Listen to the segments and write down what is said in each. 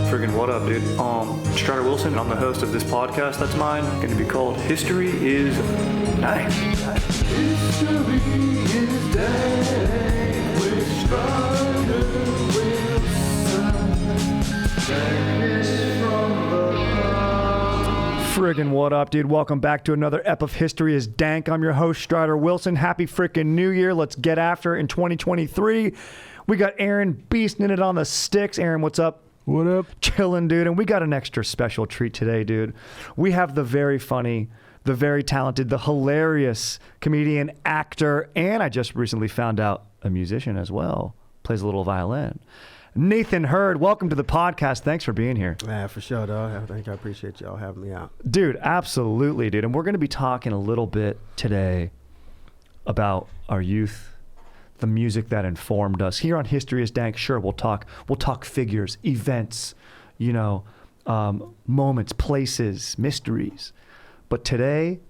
Friggin' what up, dude? Strider Wilson, and I'm the host of this podcast that's mine, going to be called History is Dank. History is Dank with Strider Wilson. Friggin' what up, dude? Welcome back to another ep of History is Dank. I'm your host, Strider Wilson. Happy frickin' New Year. Let's get after it in 2023. We got Aaron beasting it on the sticks. Aaron, what's up? What up? Chillin', dude. And we got an extra special treat today, dude. We have the very funny, the very talented, the hilarious comedian, actor, and I just recently found out a musician as well. Plays a little violin. Nathan Hurd, welcome to the podcast. Thanks for being here. Yeah, for sure, dog. I appreciate y'all having me out. Dude, absolutely, dude. And we're going to be talking a little bit today about our youth, the music that informed us. Here on History is Dank, sure, we'll talk figures, events, moments, places, mysteries. But today,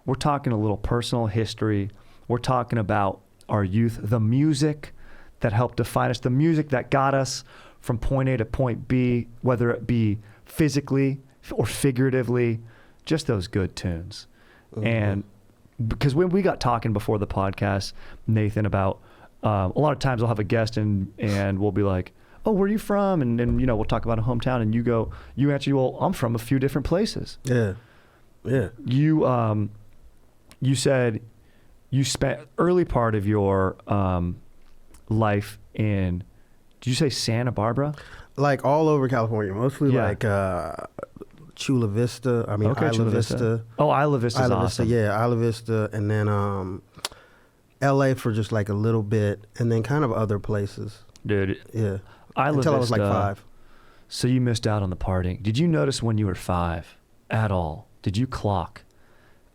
we're talking a little personal history. We're talking about our youth, the music that helped define us, the music that got us from point A to point B, whether it be physically or figuratively, just those good tunes. Mm-hmm. And because when we got talking before the podcast, Nathan, about a lot of times I'll have a guest and we'll be like, oh, where are you from? And we'll talk about a hometown, and you answer, well, I'm from a few different places. Yeah. Yeah. You said you spent early part of your life in, did you say Santa Barbara? Like all over California, mostly like Chula Vista. I mean, okay, Isla Vista. Oh, Isla Vista's awesome. Yeah, Isla Vista, and then LA for just like a little bit, and then kind of other places. Dude. Yeah. Isla Until Vista, I was like 5. So you missed out on the partying. Did you notice when you were 5 at all? Did you clock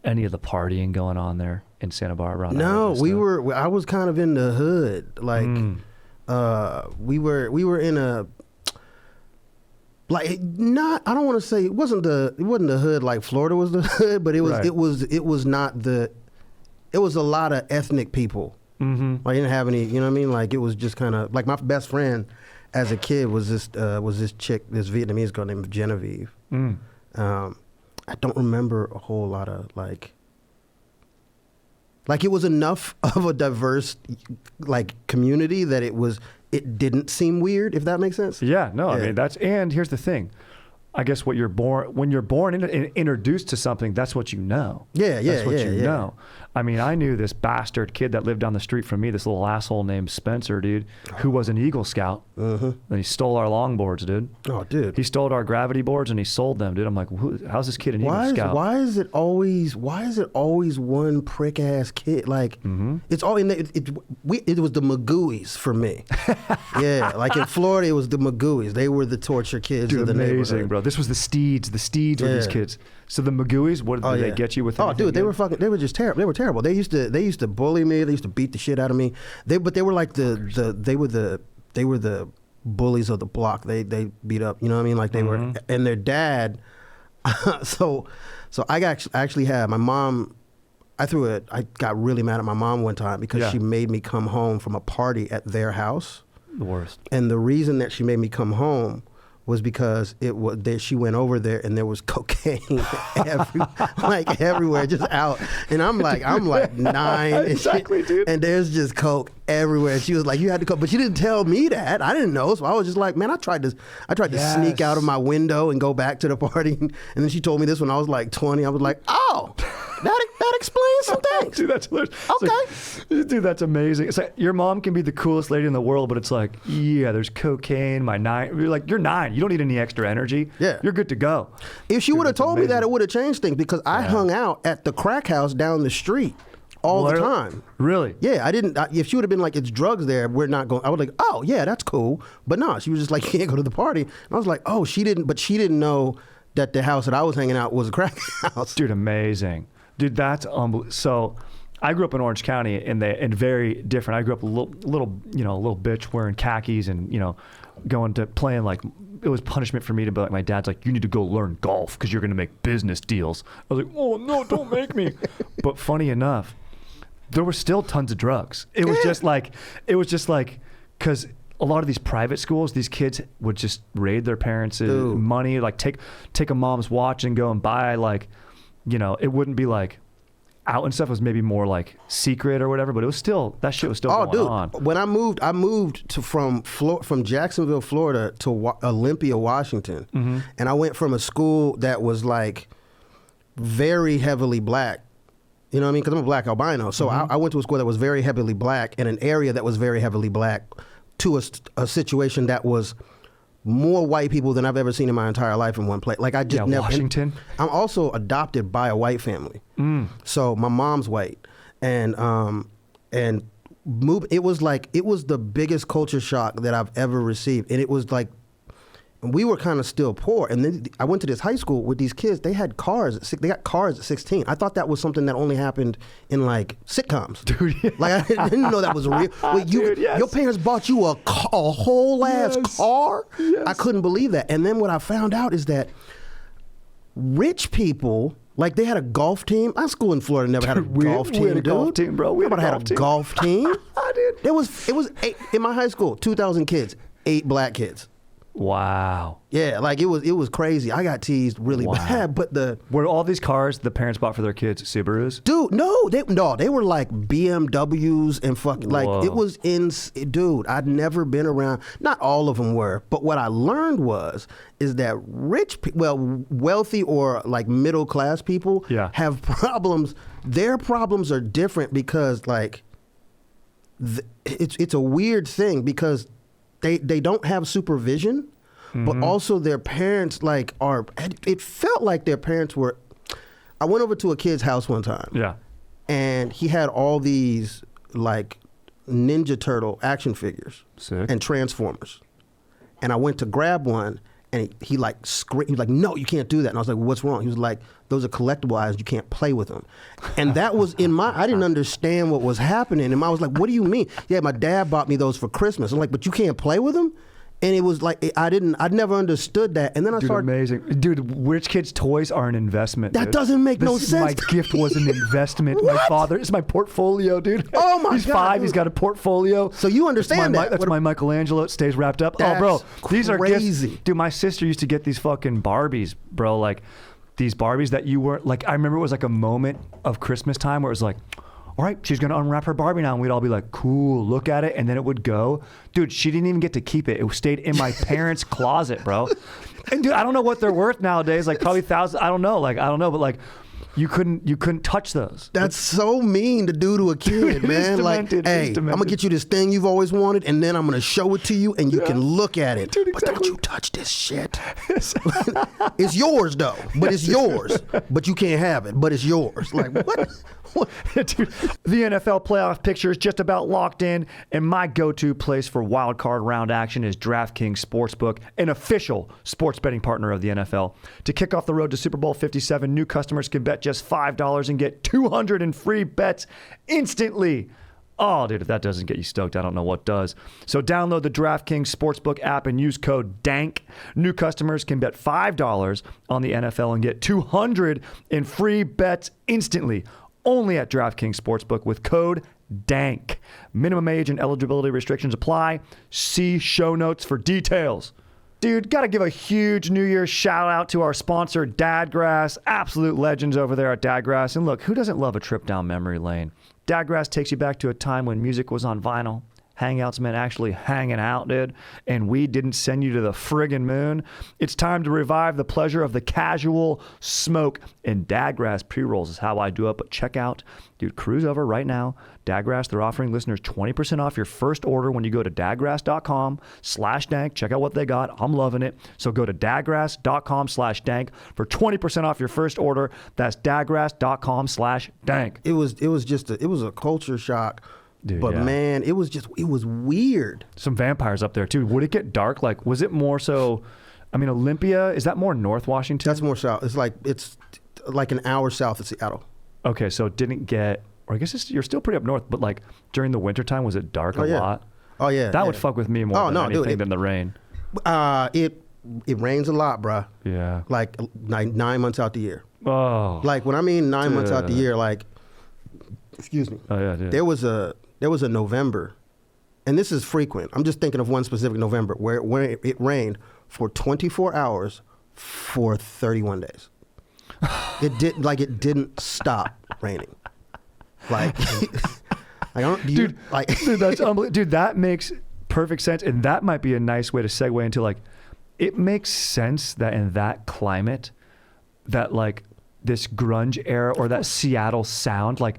any of the partying going on there in Santa Barbara? No, I was kind of in the hood. Like, we were in a, like, not, I don't want to say, it wasn't the hood like Florida was the hood, but it was, right. it was not the, it was a lot of ethnic people. Mm-hmm. Like, I didn't have any, you know what I mean? Like, it was just kind of, like, my best friend as a kid was this chick, this Vietnamese girl named Genevieve. I don't remember a whole lot of, like it was enough of a diverse, like, community that it didn't seem weird, if that makes sense. Yeah, no, yeah. I mean, and here's the thing. I guess when you're born and introduced to something, that's what you know. Yeah. That's what you know. I mean, I knew this bastard kid that lived down the street from me, this little asshole named Spencer, dude, who was an Eagle Scout. And he stole our longboards, dude. Oh, dude. He stole our gravity boards and he sold them, dude. I'm like, how's this kid an Eagle Scout? Why is it always one prick ass kid? Like, it's all in it was the Magooies for me. Yeah, like in Florida, it was the Magooies. They were the torture kids of the neighborhood. Amazing, bro. This was the Steeds. The Steeds were these kids. So the Magooies, what did they get you with? Oh, dude, they were just terrible. They were terrible. They used to bully me. They used to beat the shit out of me. But they were like they were the bullies of the block. They beat up. You know what I mean? Like they were, and their dad. So I actually had my mom. I got really mad at my mom one time because she made me come home from a party at their house. The worst. And the reason that she made me come home was because she went over there and there was cocaine everywhere, just out. And I'm like 9. Exactly, dude. And there's just coke everywhere. And she was like, you had to coke. But she didn't tell me that. I didn't know. So I was just like, man, I tried to sneak out of my window and go back to the party. And then she told me this when I was like 20. I was like, oh, that explains some things. Dude, that's hilarious. Okay. Dude, that's amazing. It's like, your mom can be the coolest lady in the world, but it's like, yeah, there's cocaine, you're like, you're 9. You don't need any extra energy. Yeah. You're good to go. If she would have told me that, it would have changed things because I hung out at the crack house down the street all the time. Really? Yeah, I didn't. If she would have been like, it's drugs there, we're not going, I would like, oh, yeah, that's cool. But no, she was just like, you can't go to the party. And I was like, oh, she didn't know that the house that I was hanging out was a crack house. Dude, amazing. Dude, that's unbelievable. So I grew up in Orange County and very different. I grew up a little bitch wearing khakis and, going to playing like, it was punishment for me to be like, my dad's like, you need to go learn golf because you're going to make business deals. I was like, oh no, don't make me. But funny enough, there were still tons of drugs. It was just like, because a lot of these private schools, these kids would just raid their parents' money, like take a mom's watch and go and buy, like, you know, it wouldn't be like out and stuff. It was maybe more like secret or whatever, but it was still, that shit was still going on. When I moved from Jacksonville, Florida to Olympia, Washington, and I went from a school that was like very heavily black. You know what I mean? Because I'm a black albino. So I went to a school that was very heavily black in an area that was very heavily black to a situation that was more white people than I've ever seen in my entire life in one place. Like I just never. Washington. I'm also adopted by a white family. So my mom's white, and it was the biggest culture shock that I've ever received, and it was like, we were kind of still poor, and then I went to this high school with these kids. They had cars. They got cars at 16. I thought that was something that only happened in like sitcoms. Dude, yeah. Like I didn't know that was real. Wait, your parents bought you a whole ass car? Yes. I couldn't believe that. And then what I found out is that rich people, like they had a golf team. Our school in Florida never had a golf team, we had a dude. golf team, bro. We had a golf team. Dude. It was 8 in my high school. 2,000 kids, 8 black kids. Wow. Yeah, like it was crazy. I got teased really bad, but were all these cars the parents bought for their kids Subarus? Dude, they were like BMWs and fucking like it was dude, I'd never been around. Not all of them were, but what I learned is that wealthy or like middle class people have problems. Their problems are different because like it's a weird thing because they don't have supervision, but also their parents like it felt like their parents were. I went over to a kid's house one time. Yeah. And he had all these like Ninja Turtle action figures. Sick. And Transformers. And I went to grab one and he like screamed. He was like, "No, you can't do that." And I was like, "What's wrong?" He was like, "Those are collectible items. You can't play with them." And that was I didn't understand what was happening. And I was like, "What do you mean?" "Yeah, my dad bought me those for Christmas." I'm like, "But you can't play with them?" And it was like, I'd never understood that. And then I started. Amazing. Dude, rich kids' toys are an investment. That doesn't make no sense. My gift was an investment. My father, it's my portfolio, dude. Oh my God. He's 5, dude. He's got a portfolio. So you understand that. That's my Michelangelo. It stays wrapped up. That's bro. These are crazy. Gifts. Dude, my sister used to get these fucking Barbies, bro. Like, these Barbies that you weren't, like, I remember it was like a moment of Christmas time where it was like, all right, she's going to unwrap her Barbie now. And we'd all be like, cool, look at it. And then it would go. Dude, she didn't even get to keep it. It stayed in my parents' closet, bro. And dude, I don't know what they're worth nowadays. Like probably thousands. I don't know. But like you couldn't touch those. That's so mean to do to a kid, man. Like, hey, I'm going to get you this thing you've always wanted. And then I'm going to show it to you and you can look at it. Dude, exactly. But don't you touch this shit. It's yours though. But it's yours. But you can't have it. But it's yours. Like what? Dude, the NFL playoff picture is just about locked in, and my go-to place for wild card round action is DraftKings Sportsbook, an official sports betting partner of the NFL. To kick off the road to Super Bowl 57, new customers can bet just $5 and get $200 in free bets instantly. Oh, dude, if that doesn't get you stoked, I don't know what does. So download the DraftKings Sportsbook app and use code DANK. New customers can bet $5 on the NFL and get $200 in free bets instantly. Only at DraftKings Sportsbook with code DANK. Minimum age and eligibility restrictions apply. See show notes for details. Dude, got to give a huge New Year's shout out to our sponsor, Dadgrass. Absolute legends over there at Dadgrass. And look, who doesn't love a trip down memory lane? Dadgrass takes you back to a time when music was on vinyl. Hangouts meant actually hanging out, dude. And we didn't send you to the friggin' moon. It's time to revive the pleasure of the casual smoke. And Dadgrass pre-rolls is how I do it. But check out, dude, cruise over right now. Dadgrass, they're offering listeners 20% off your first order when you go to dadgrass.com/dank. Check out what they got. I'm loving it. So go to dadgrass.com/dank for 20% off your first order. That's dadgrass.com/dank. It was a culture shock. Dude, but man, it was weird. Some vampires up there too. Would it get dark? Like, was it more so? I mean, Olympia, is that more North Washington? That's more south. It's like an hour south of Seattle. Okay, so it didn't get, or I guess you're still pretty up north, but like during the wintertime, was it dark a lot? Oh yeah. That would fuck with me more than anything than the rain. It rains a lot, bruh. Yeah. Like 9 months out the year. Oh. Like when I mean 9 months out the year, like, excuse me. Oh yeah, dude. There was a November, and this is frequent. I'm just thinking of one specific November where it rained for 24 hours for 31 days. It didn't stop raining. Like, dude, that's unbelievable. Dude, that makes perfect sense, and that might be a nice way to segue into like, it makes sense that in that climate, that like this grunge era or that Seattle sound, like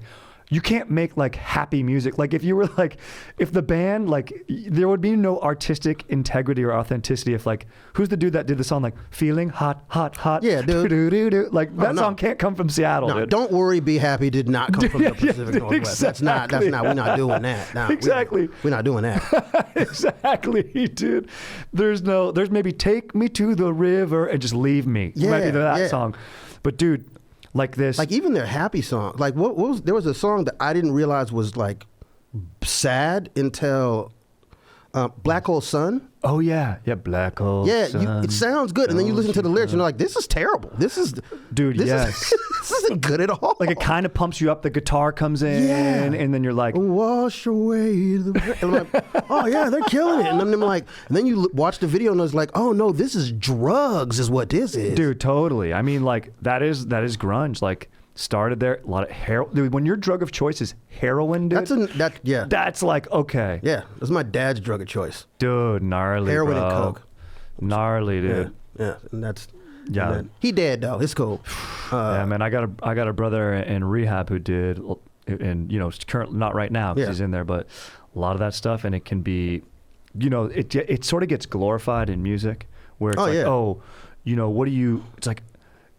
you can't make like happy music. Like if you were like, if the band, like there would be no artistic integrity or authenticity if like, who's the dude that did the song like Feeling Hot, Hot, Hot? Yeah, dude. Like that song can't come from Seattle, no, dude. Don't Worry, Be Happy did not come from the Pacific Northwest. Exactly. That's not, we're not doing that. No, exactly. We're not doing that. Exactly, dude. There's maybe Take Me to the River and Just Leave Me. Yeah, might be that song. But dude, like this, like even their happy song, like there was a song that I didn't realize was like sad until Black Hole Sun. Oh yeah, Black Hole. Yeah, Sun, it sounds good, and then you listen to the lyrics, and you're like, "This is terrible. This isn't good at all." Like it kind of pumps you up. The guitar comes in, and then you're like, "Wash away the." And I'm like, "Oh yeah, they're killing it." And then I'm like, and then you watch the video, and it's like, "Oh no, this is drugs, is what this is." Dude, totally. I mean, like that is grunge. Like started there. A lot of heroin. Dude, when your drug of choice is heroin, dude. That's like okay. Yeah, that's my dad's drug of choice. Dude, gnarly. Heroin bro. and coke. Gnarly, dude. Yeah, and that's. Yeah, and he dead though. It's cool. Yeah, man. I got a brother in rehab who did, and currently not right now because he's in there, but a lot of that stuff, and it can be, it sort of gets glorified in music where it's what do you? It's like.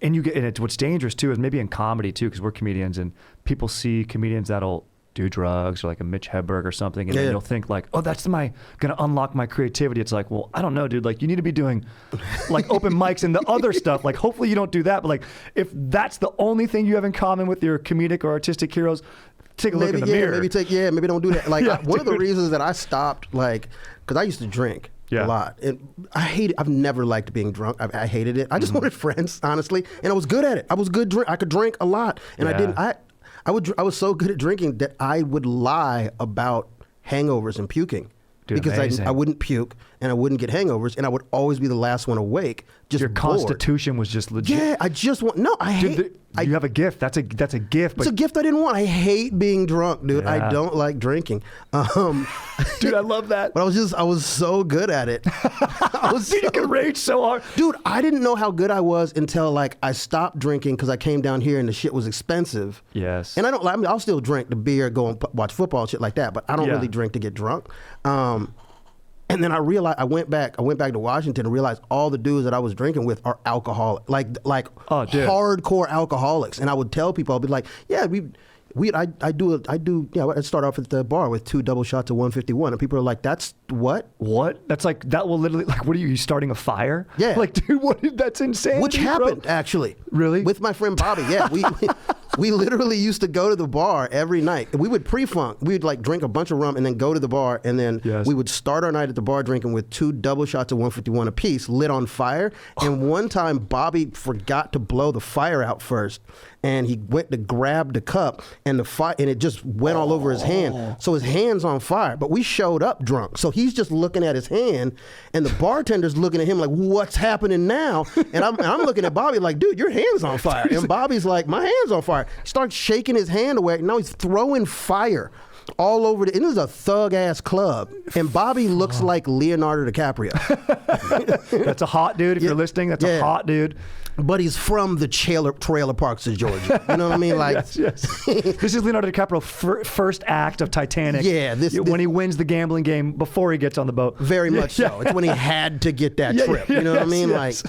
And what's dangerous too is maybe in comedy too, because we're comedians and people see comedians that'll do drugs or like a Mitch Hedberg or something, and then you'll think like, oh, that's gonna unlock my creativity. It's like, well, I don't know, dude. Like you need to be doing like open mics and the other stuff. Like hopefully you don't do that, but like if that's the only thing you have in common with your comedic or artistic heroes, take a look in the mirror. Maybe don't do that. Like one of the reasons that I stopped, like, because I used to drink. A lot. And I've never liked being drunk. I hated it. I just wanted friends, honestly. And I was good at it. I was good. I could drink a lot. And I was so good at drinking that I would lie about hangovers and puking. Dude, because I wouldn't puke and I wouldn't get hangovers and I would always be the last one awake. Just your bored. Constitution was just legit. Yeah, I just want you have a gift. That's a gift. It's a gift I didn't want. I hate being drunk, dude. Yeah. I don't like drinking. Dude, I love that. But I was so good at it. You can rage so hard. Dude, I didn't know how good I was until like I stopped drinking because I came down here and the shit was expensive. Yes. And I'll still drink the beer, go and watch football and shit like that, but I don't really drink to get drunk. And then I realized I went back to Washington and realized all the dudes that I was drinking with are alcoholic, like hardcore alcoholics. And I would tell people, I'll be like, yeah, I start off at the bar with 2 double shots of 151, and people are like, "That's what? What? That's like that will literally like, what are you starting a fire? Yeah, like, dude, that's insane." Which happened actually, really, with my friend Bobby. Yeah, we literally used to go to the bar every night. We would pre-funk. We would like drink a bunch of rum and then go to the bar, and then we would start our night at the bar drinking with 2 double shots of 151 apiece, lit on fire. And one time Bobby forgot to blow the fire out first, and he went to grab the cup, and it just went all over his hand. So his hand's on fire. But we showed up drunk, so he's just looking at his hand, and the bartender's looking at him like, "What's happening now?" And I'm looking at Bobby like, "Dude, your hand's on fire." And Bobby's like, "My hand's on fire." He starts shaking his hand away. Now he's throwing fire all over it is a thug ass club, and Bobby looks like Leonardo DiCaprio. That's a hot dude. If you're listening, that's a hot dude. But he's from the trailer parks of Georgia. You know what I mean? Like, yes. This is Leonardo DiCaprio first act of Titanic. Yeah, when he wins the gambling game before he gets on the boat. Very much so. It's when he had to get that trip. You know what I mean? Yes.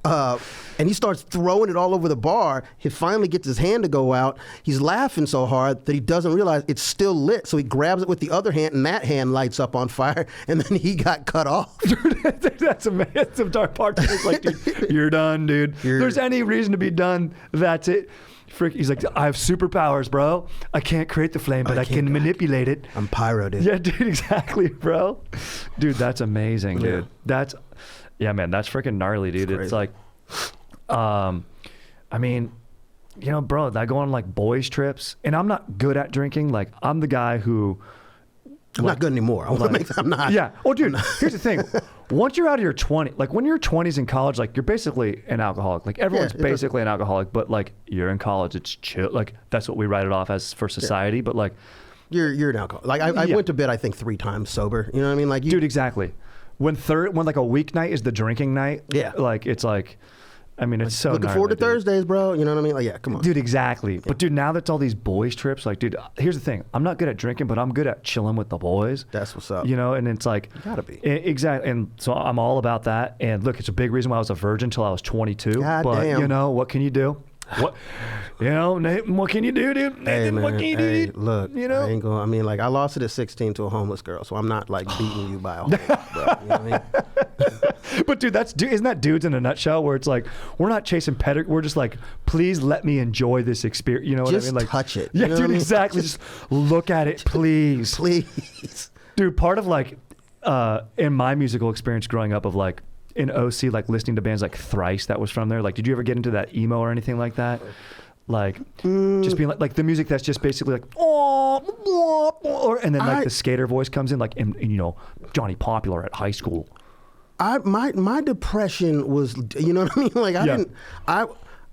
Like, and he starts throwing it all over the bar. He finally gets his hand to go out. He's laughing so hard that he doesn't realize it's still lit. So he grabs it with the other hand, and that hand lights up on fire. And then he got cut off. That's amazing. That's some dark part. It's like, dude, you're done, dude. If there's any reason to be done, that's it. He's like, I have superpowers, bro. I can't create the flame, but I can manipulate it. I'm pyro, dude. Yeah, dude, exactly, bro. Dude, that's amazing, dude. That's freaking gnarly, dude. It's like, I mean, you know, bro, I go on like boys trips, and I'm not good at drinking. Like, I'm the guy who, I'm not good anymore. I'm not. Yeah. Oh, dude, here's the thing. Once you're out of your 20s, like when you're 20s in college, like you're basically an alcoholic. Like everyone's basically an alcoholic, but like you're in college, it's chill. Like that's what we write it off as for society. Yeah. But like you're an alcoholic. Like I went to bed, I think 3 times sober. You know what I mean? Like dude, exactly. When like a weeknight is the drinking night. Yeah. Like it's like. I mean, it's so looking forward to Thursdays, bro. You know what I mean? Like, yeah, come on. Dude, exactly. Yeah. But dude, now that's all these boys trips, like, dude, here's the thing. I'm not good at drinking, but I'm good at chilling with the boys. That's what's up. You know, and it's like. You gotta be. Exactly. And so I'm all about that. And look, it's a big reason why I was a virgin until I was 22. God but, damn. you know, what can you do? What, you know, Nathan, what can you do, dude? Nathan, hey, man, what can you do, dude? Look, you know? I mean, like, I lost it at 16 to a homeless girl, so I'm not, like, beating you by a whole lot, bro. You know what I mean? But dude, isn't that dudes in a nutshell? Where it's like we're not chasing pedigree. We're just like, please let me enjoy this experience. You know what I mean? Like touch it. Yeah, you know dude, what I mean? exactly. Just look at it, please. Please. Dude, part of like in my musical experience growing up, of like in OC, like listening to bands like Thrice, that was from there. Like, did you ever get into that emo or anything like that? Like just being like the music that's just basically like and then like the skater voice comes in, like in you know, Johnny Popular at high school. My depression was, you know what I mean? Like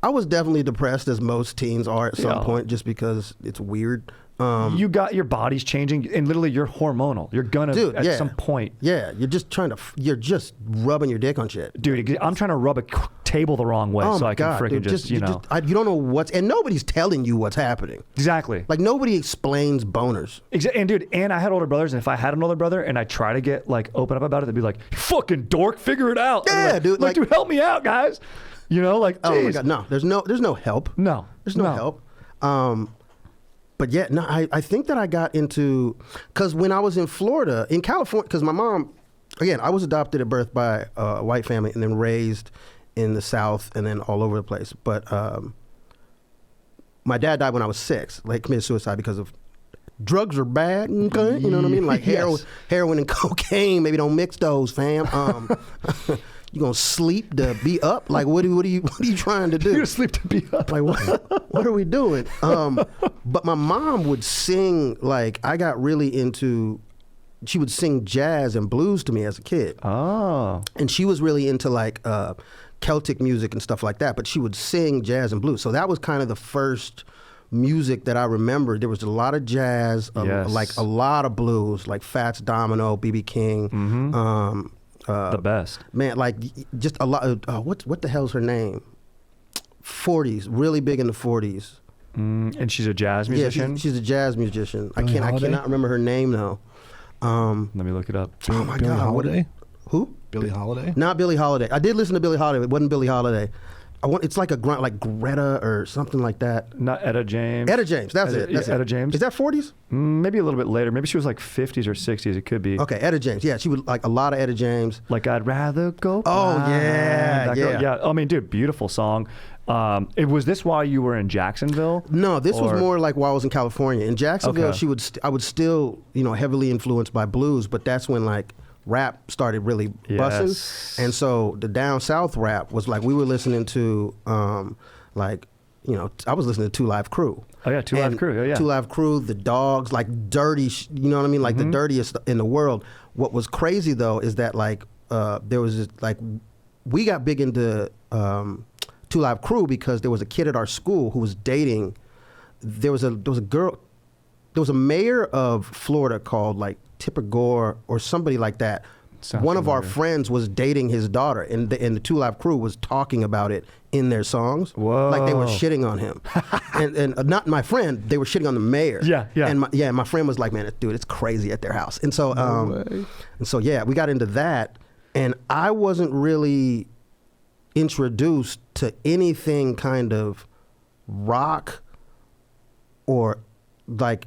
I was definitely depressed, as most teens are at some point, just because it's weird. You got your body's changing, and literally you're hormonal. You're gonna at some point. Yeah, you're just rubbing your dick on shit. Dude, I'm trying to rub a table the wrong way so I can freaking just you know. You don't know what's, and nobody's telling you what's happening. Exactly. Like nobody explains boners. And dude, and I had older brothers, and if I had an older brother and I try to get like open up about it, they'd be like, "You fucking dork, figure it out." Yeah, like, dude. Like, dude, help me out, guys. You know, like, oh my God, no, there's no help. No, there's no help. But yeah, no, I think that I got into, because when I was in Florida, in California, because my mom, again, I was adopted at birth by a white family and then raised in the South and then all over the place. But my dad died when I was 6, like committed suicide because of drugs are bad, okay? You know what I mean? Like heroin and cocaine, maybe don't mix those, fam. You gonna sleep to be up? Like what are you trying to do? You're gonna sleep to be up. Like what are we doing? But my mom would sing, like I got really into, she would sing jazz and blues to me as a kid. Oh. And she was really into like Celtic music and stuff like that, but she would sing jazz and blues. So that was kind of the first music that I remember. There was a lot of jazz, like a lot of blues, like Fats Domino, B.B. King. Mm-hmm. The best. Man, like just a lot of, what the hell's her name? 40s, really big in the 40s. And she's a jazz musician? Yeah, she's a jazz musician. I cannot remember her name though. Let me look it up. Oh my Billie God. Holiday? Who? Billie Holiday? Not Billie Holiday. I did listen to Billie Holiday. It wasn't Billie Holiday. It's like like Greta or something like that. Not Etta James. Etta James, that's it. Etta James. Is that 40s? Maybe a little bit later. Maybe she was like 50s or 60s. It could be. Okay, Etta James. Yeah, she would like a lot of Etta James. Like I'd rather go. Oh yeah, yeah. I mean, dude, beautiful song. Was this while you were in Jacksonville? No, this was more like while I was in California. In Jacksonville, I would still, heavily influenced by blues, but that's when like rap started really busting. And so the down south rap was like, we were listening to I was listening to 2 Live Crew. Oh yeah, 2 Live Crew. Yeah. 2 Live Crew, the Dogs, like dirty, you know what I mean? Like the dirtiest in the world. What was crazy though is that like there was this, like we got big into 2 Live Crew because there was a kid at our school who was dating. There was a mayor of Florida called like Tipper Gore or somebody like that. Sounds One familiar. of our friends was dating his daughter, and the 2 Live Crew was talking about it in their songs. Whoa. Like they were shitting on him. and not my friend, they were shitting on the mayor. Yeah. And my friend was like, man, dude, it's crazy at their house. And so, we got into that, and I wasn't really introduced to anything kind of rock or like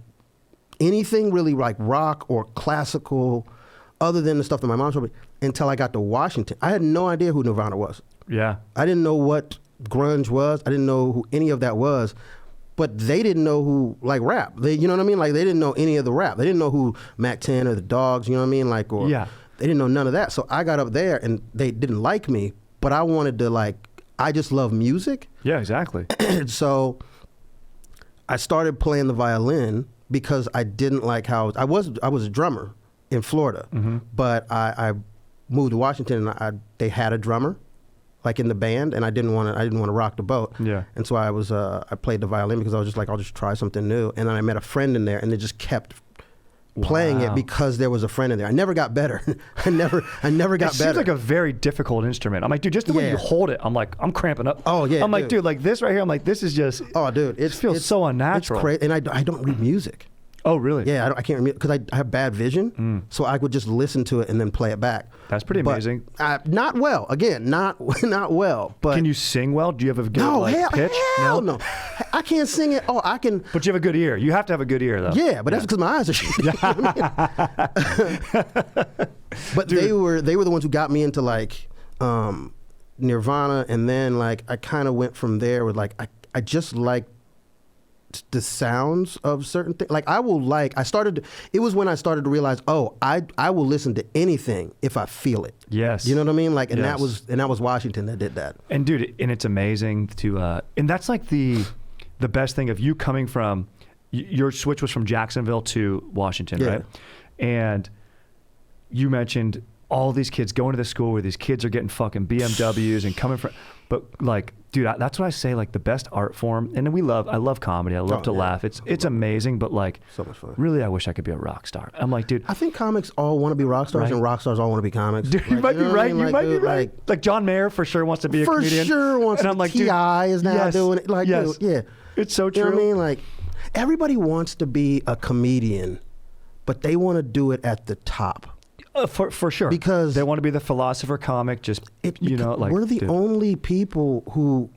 anything really like rock or classical other than the stuff that my mom told me until I got to Washington. I had no idea who Nirvana was. Yeah. I didn't know what grunge was. I didn't know who any of that was. But they didn't know who, like, rap. You know what I mean? Like, they didn't know any of the rap. They didn't know who Mac 10 or the Dogs, you know what I mean? Like, or they didn't know none of that. So I got up there and they didn't like me, but I wanted to, like, I just love music. Yeah, exactly. So I started playing the violin because I didn't like how I was a drummer in Florida, but I moved to Washington and they had a drummer like in the band, and I didn't want to rock the boat. Yeah. And so I played the violin because I was just like, I'll just try something new. And then I met a friend in there, and they just kept playing it because there was a friend in there. I never got better. I never got better. It seems like a very difficult instrument. I'm like, dude, just the way you hold it, I'm like, I'm cramping up. Oh yeah. I'm like, dude, like this right here. I'm like, this is just. Oh, dude, it feels so unnatural. It's crazy, and I don't read music. Oh, really? Yeah, I can't read because I have bad vision, so I would just listen to it and then play it back. That's pretty amazing. Not well. Again, not well. But can you sing well? Do you have a good pitch? Hell no. I can't sing it. Oh, I can. But you have a good ear. You have to have a good ear, though. Yeah, but that's because my eyes are shitty. But dude, they were the ones who got me into like Nirvana, and then like I kind of went from there with like I just like the sounds of certain things. Like it was when I started to realize, I will listen to anything if I feel it. Yes. You know what I mean? Like, and that was Washington that did that. And dude, and it's amazing to, and that's like the best thing of you coming from, your switch was from Jacksonville to Washington, right? And you mentioned all these kids going to the school where these kids are getting fucking BMWs and coming from, but like, dude, that's what I say, like the best art form, and I love comedy. I love to laugh. It's amazing, but like, so much fun. Really, I wish I could be a rock star. I'm like, dude. I think comics all want to be rock stars, and rock stars all want to be comics. Dude, you might be right. You might be right. Like John Mayer for sure wants to be a comedian. For sure wants to. And I'm like, T.I. is now doing it. Like, dude, yeah. It's so true. You know what I mean? Like, everybody wants to be a comedian, but they want to do it at the top. For sure, because they want to be the philosopher comic. Like we're the only people who.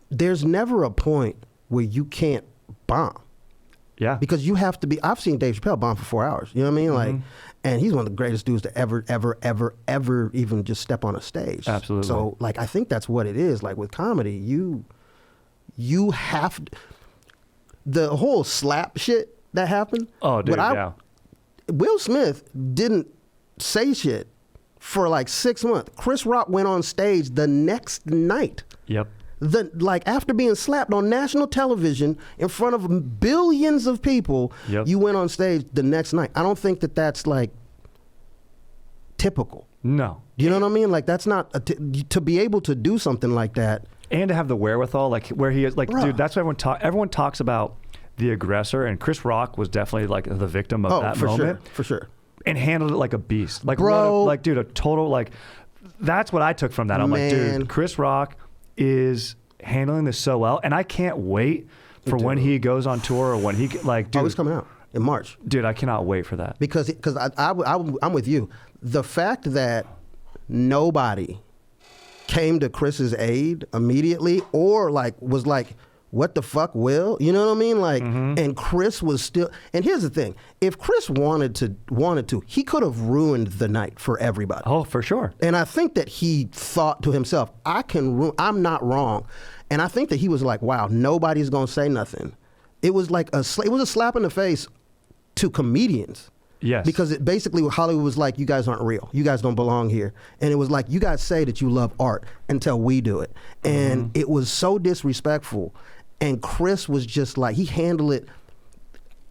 There's never a point where you can't bomb. Yeah, because you have to be. I've seen Dave Chappelle bomb for 4 hours. You know what I mean? Like, and he's one of the greatest dudes to ever even just step on a stage. Absolutely. So, like, I think that's what it is. Like with comedy, you have the whole slap shit that happened. Oh, dude, Will Smith didn't say shit for like 6 months. Chris Rock went on stage the next night. Yep. After being slapped on national television in front of billions of people, you went on stage the next night. I don't think that's like typical. No. You know what I mean? Like that's not to be able to do something like that. And to have the wherewithal, like where he is, like, dude, that's what everyone talks about. The aggressor, and Chris Rock was definitely like the victim of that moment. For sure. And handled it like a beast. Like, bro, dude, a total, like, that's what I took from that. I'm like, dude, Chris Rock is handling this so well, and I can't wait for when he goes on tour or when he, like, dude. Oh, he's coming out in March. Dude, I cannot wait for that. Because I'm with you. The fact that nobody came to Chris's aid immediately or like was like, what the fuck, Will? You know what I mean? Like, and Chris was still. And here's the thing: if Chris wanted to, he could have ruined the night for everybody. Oh, for sure. And I think that he thought to himself, I'm not wrong. And I think that he was like, wow, nobody's gonna say nothing. It was like a slap in the face to comedians. Yes. Because it basically Hollywood was like, you guys aren't real. You guys don't belong here. And it was like, you guys say that you love art until we do it. And it was so disrespectful. And Chris was just like, he handled it.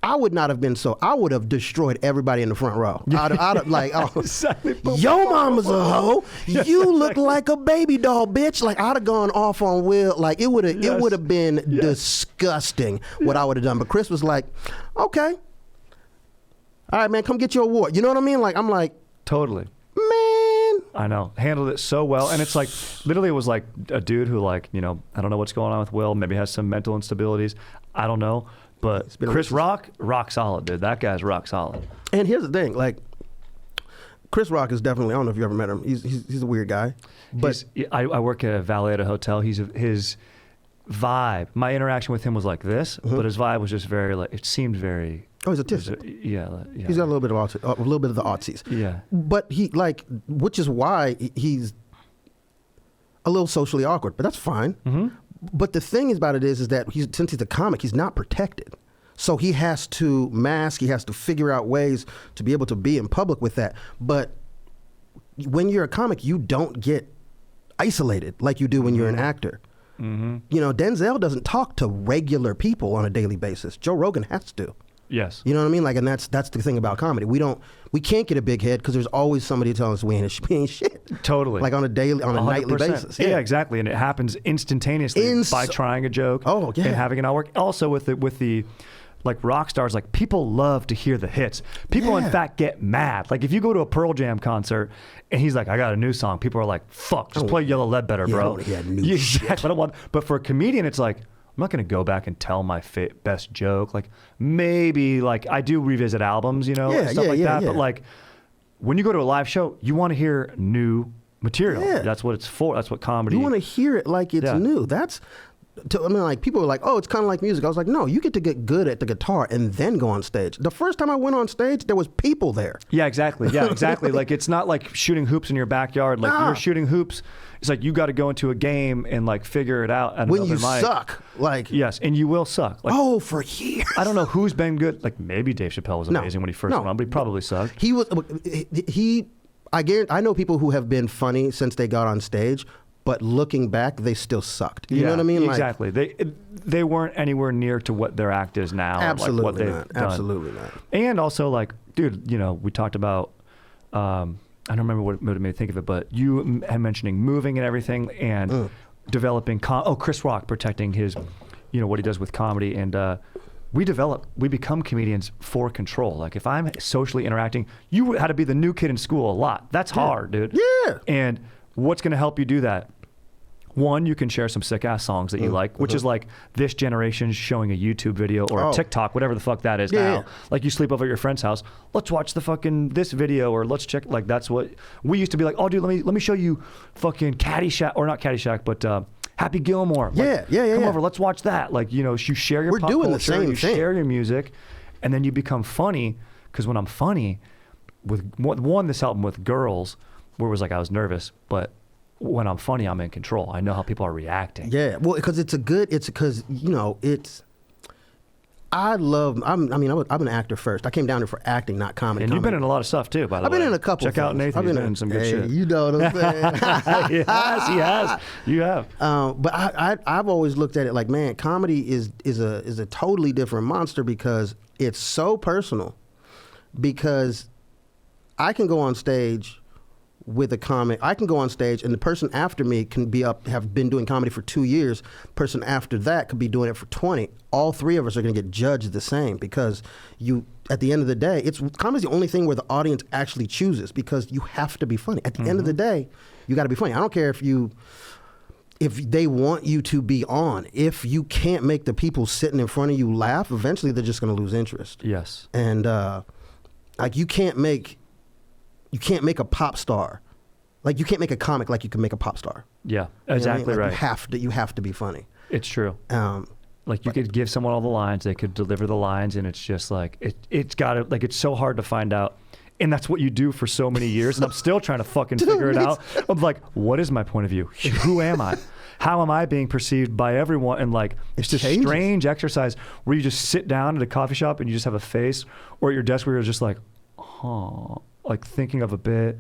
I would not have been so. I would have destroyed everybody in the front row. I'd have like, yo mama's a hoe. You look like a baby doll, bitch. Like I'd have gone off on Will. Like it would have been disgusting what I would have done. But Chris was like, okay. All right, man, come get your award. You know what I mean? Like, I'm like. Totally. Man. I know. Handled it so well. And it's like, literally it was like a dude who like, I don't know what's going on with Will. Maybe has some mental instabilities. I don't know. But Chris Rock solid, dude. That guy's rock solid. And here's the thing. Like, Chris Rock is definitely, I don't know if you ever met him. He's a weird guy. But I work at a valet at a hotel. His vibe, my interaction with him was like this, but his vibe was just very like, it seemed very... Oh, he's autistic. He's got a little bit of the autsies. Yeah. But which is why he's a little socially awkward. But that's fine. But the thing about it is that since he's a comic, he's not protected. So he has to mask. He has to figure out ways to be able to be in public with that. But when you're a comic, you don't get isolated like you do when you're an actor. Mm-hmm. You know, Denzel doesn't talk to regular people on a daily basis. Joe Rogan has to. Yes. You know what I mean? Like, and that's the thing about comedy. We can't get a big head because there's always somebody telling us we ain't shit. Totally. Like on a nightly basis. Yeah, exactly. And it happens instantaneously by trying a joke. Oh, yeah. And having it not work. Also with the like rock stars, like people love to hear the hits. People in fact get mad. Like if you go to a Pearl Jam concert and he's like, I got a new song, people are like, fuck, just play Yellow Ledbetter, bro. I don't wanna hear new shit. Exactly. I don't want, but for a comedian, it's like, I'm not going to go back and tell my best joke. Like maybe like I do revisit albums, you know, stuff like that. But like when you go to a live show, you want to hear new material. Yeah. That's what it's for. That's what comedy. You want to hear it like it's new. I mean, like people were like, "Oh, it's kind of like music." I was like, "No, you get to get good at the guitar and then go on stage." The first time I went on stage, there was people there. Yeah, exactly. Yeah, exactly. Like it's not like shooting hoops in your backyard. Like you're shooting hoops. It's like you got to go into a game and like figure it out. At when you mic. suck, like yes, and you will suck. Like, for years. I don't know who's been good. Like maybe Dave Chappelle was amazing when he first went on, but he probably sucked. He was. I guarantee. I know people who have been funny since they got on stage. But looking back, they still sucked. You know what I mean? Exactly. They weren't anywhere near to what their act is now. Absolutely like what they've not. done. Absolutely not. And also, like, dude, you know, we talked about. I don't remember what made me think of it, but you had mentioning moving and everything, and developing. Chris Rock protecting his, you know, what he does with comedy, and we become comedians for control. Like if I'm socially interacting, you had to be the new kid in school a lot. That's hard, dude. Yeah. And what's going to help you do that? One, you can share some sick ass songs that you like, which is like this generation showing a YouTube video or a TikTok, whatever the fuck that is now. Like you sleep over at your friend's house, let's watch the fucking this video or let's check. Like that's what we used to be like. Oh, dude, let me show you fucking Caddyshack or not Caddyshack, but Happy Gilmore. Like, come over, let's watch that. Like you know, you share your pop culture, the same you thing. share your music, and then you become funny. Because when I'm funny, with one, this helped with girls, where it was like I was nervous, but when I'm funny, I'm in control. I know how people are reacting. Yeah, well, because you know, I'm an actor first. I came down here for acting, not comedy. And you've been in a lot of stuff too, by the way. I've been in a couple. Check out Nathan. He's been in some good shit. You know what I'm saying? Yes, he has. You have. But I've always looked at it like, man, comedy is a totally different monster because it's so personal. Because I can go on stage with a comic. I can go on stage and the person after me can have been doing comedy for 2 years. Person after that could be doing it for 20. All three of us are going to get judged the same because at the end of the day, comedy's the only thing where the audience actually chooses because you have to be funny. At the end of the day, you got to be funny. I don't care if they want you to be on. If you can't make the people sitting in front of you laugh, eventually they're just going to lose interest. Yes. And like you can't make a pop star. Like you can't make a comic like you can make a pop star. Yeah, exactly Like right. You have to be funny. It's true. Like you could give someone all the lines, they could deliver the lines, and it's just like it's got to like it's so hard to find out. And that's what you do for so many years, and I'm still trying to fucking figure it out. I'm like, what is my point of view? Who am I? How am I being perceived by everyone? And like, it's this strange exercise where you just sit down at a coffee shop and you just have a face, or at your desk where you're just like, like thinking of a bit.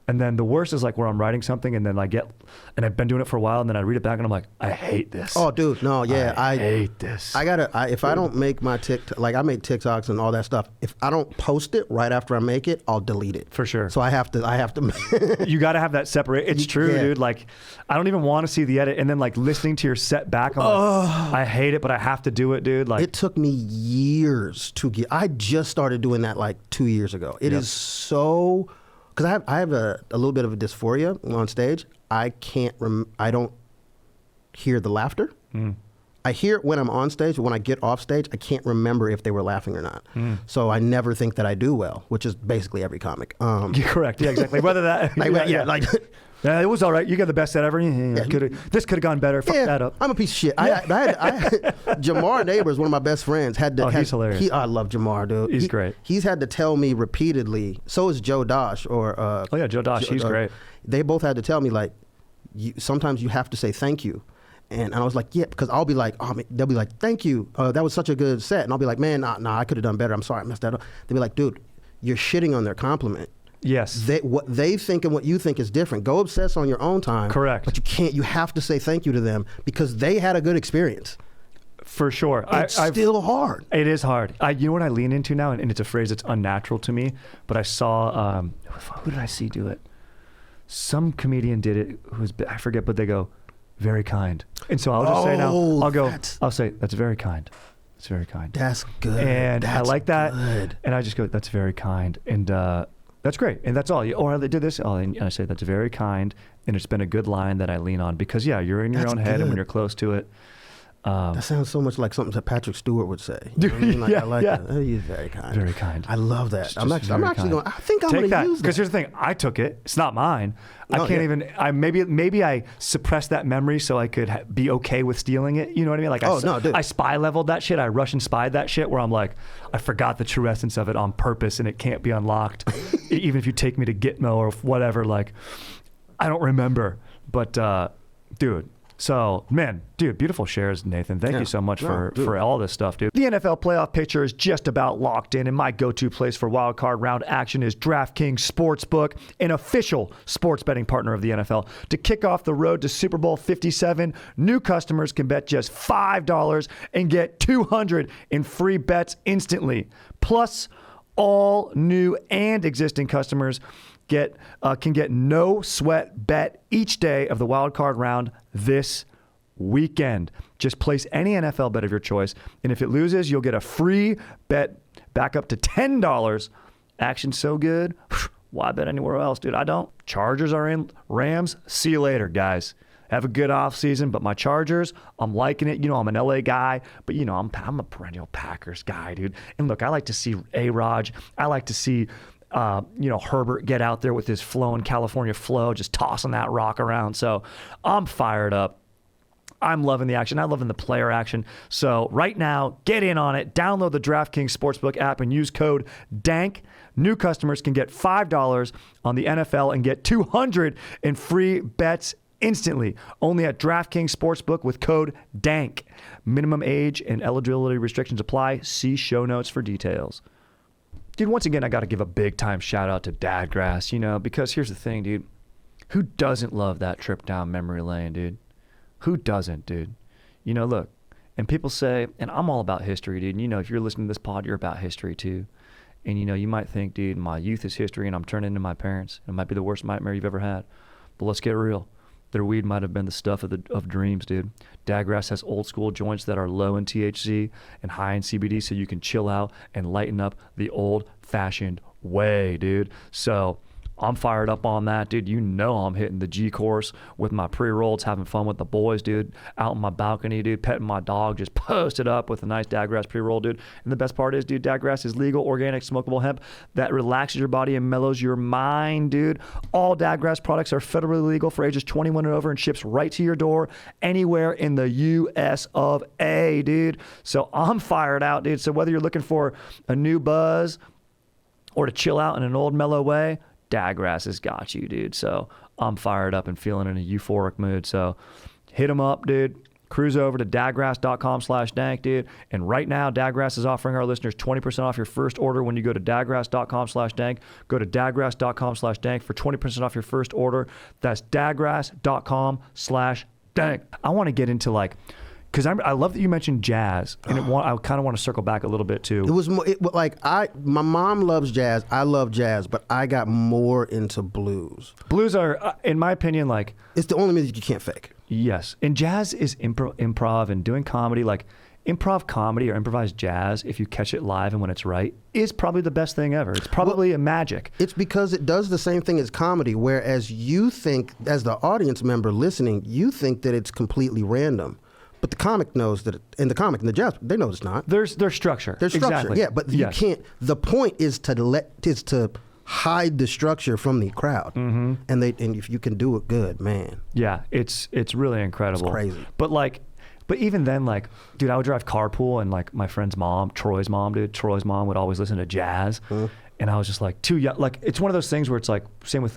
And then the worst is like where I'm writing something and then I've been doing it for a while and then I read it back and I'm like, I hate this. Oh, dude, no, yeah. I hate this. If I don't make my TikTok, like I make TikToks and all that stuff, if I don't post it right after I make it, I'll delete it. For sure. So I have to. You got to have that separate. It's true, dude. Like, I don't even want to see the edit. And then like listening to your set back, I'm like, I hate it, but I have to do it, dude. Like, it took me years to get, I just started doing that like 2 years ago. It is so... Because I have a little bit of a dysphoria on stage. I don't hear the laughter. I hear it when I'm on stage, but when I get off stage, I can't remember if they were laughing or not. So I never think that I do well, which is basically every comic. You're correct. Yeah, exactly. Whether that... Yeah, it was all right. You got the best set ever. This could have gone better. Fuck that up. I'm a piece of shit. I Jamar Neighbors, one of my best friends, he's hilarious. I love Jamar, dude. He's great. He's had to tell me repeatedly. So is Joe Dosh. Joe Dosh. He's great. They both had to tell me like, sometimes you have to say thank you. And I was like, yeah, because I'll be like, they'll be like, thank you. That was such a good set. And I'll be like, man, nah, I could have done better. I'm sorry, I messed that up. They'll be like, dude, you're shitting on their compliment. Yes. What they think and what you think is different. Go obsess on your own time. Correct. But you can't. You have to say thank you to them because they had a good experience. For sure. It's still hard. It is hard. You know what I lean into now, and it's a phrase that's unnatural to me, but I saw, who did I see do it? Some comedian did it, I forget, but they go, very kind. And so I'll just say now, I'll say, that's very kind. It's very kind. That's good. And that's I like that. Good. And I just go, that's very kind. And that's great. And that's all. Or they did this. And I say, that's very kind. And it's been a good line that I lean on because, yeah, you're in your own head and when you're close to it. That sounds so much like something that Patrick Stewart would say. You know what I mean? Like, I like that. Oh, you're very kind. Very kind. I love that. I'm actually going. I think I'm going to use that. Because here's the thing. I took it. It's not mine. I can't even. Maybe I suppressed that memory so I could be okay with stealing it. You know what I mean? Like I spy leveled that shit. I Russian spied that shit. Where I'm like, I forgot the true essence of it on purpose, and it can't be unlocked, even if you take me to Gitmo or whatever. Like, I don't remember. But dude. So, man, dude, beautiful shares, Nathan. Thank you so much for all this stuff, dude. The NFL playoff picture is just about locked in, and my go-to place for wild card round action is DraftKings Sportsbook, an official sports betting partner of the NFL. To kick off the road to Super Bowl 57, new customers can bet just $5 and get $200 in free bets instantly. Plus, all new and existing customers can get no sweat bet each day of the wild card round this weekend. Just place any NFL bet of your choice, and if it loses, you'll get a free bet back up to $10. Action's so good, why bet anywhere else, dude? I don't. Chargers are in. Rams, see you later, guys. Have a good offseason, but my Chargers, I'm liking it. You know, I'm an LA guy, but, you know, I'm a perennial Packers guy, dude. And look, I like to see A-Raj. I like to see Herbert get out there with his flowing California flow, just tossing that rock around. So I'm fired up. I'm loving the action. I'm loving the player action. So right now, get in on it. Download the DraftKings Sportsbook app and use code DANK. New customers can get $5 on the NFL and get $200 in free bets instantly. Only at DraftKings Sportsbook with code DANK. Minimum age and eligibility restrictions apply. See show notes for details. Dude, once again, I got to give a big-time shout-out to Dadgrass, because here's the thing, dude. Who doesn't love that trip down memory lane, dude? Who doesn't, dude? Look, and people say, and I'm all about history, dude. If you're listening to this pod, you're about history, too. And, you might think, dude, my youth is history, and I'm turning into my parents. It might be the worst nightmare you've ever had. But let's get real. Their weed might have been the stuff of dreams, dude. Dadgrass has old school joints that are low in THC and high in CBD, so you can chill out and lighten up the old fashioned way, dude. So I'm fired up on that, dude. I'm hitting the G course with my pre-rolls, having fun with the boys, dude. Out on my balcony, dude, petting my dog, just posted up with a nice Dadgrass pre-roll, dude. And the best part is, dude, Dadgrass is legal, organic, smokable hemp that relaxes your body and mellows your mind, dude. All Dadgrass products are federally legal for ages 21 and over and ships right to your door anywhere in the U.S. of A, dude. So I'm fired out, dude. So whether you're looking for a new buzz or to chill out in an old mellow way, Dadgrass has got you, dude. So I'm fired up and feeling in a euphoric mood. So hit them up, dude. Cruise over to dadgrass.com/dank, dude. And right now, Dadgrass is offering our listeners 20% off your first order when you go to dadgrass.com/dank. Go to dadgrass.com/dank for 20% off your first order. That's dadgrass.com/dank. I want to get into because I love that you mentioned jazz, and I kind of want to circle back a little bit too. My mom loves jazz. I love jazz, but I got more into blues. Blues are, in my opinion, it's the only music you can't fake. Yes, and jazz is improv and doing comedy. Improv comedy or improvised jazz, if you catch it live and when it's right, is probably the best thing ever. It's probably a magic. It's because it does the same thing as comedy, whereas you think, as the audience member listening, you think that it's completely random. But the comic knows that, and the jazz, they know it's not. There's structure. There's structure, exactly. Yeah, but you can't. The point is to hide the structure from the crowd, and if you can do it good, man. Yeah, it's really incredible. It's crazy. But even then, dude, I would drive carpool, and my friend's mom, Troy's mom would always listen to jazz, and I was just too young. It's one of those things where it's same with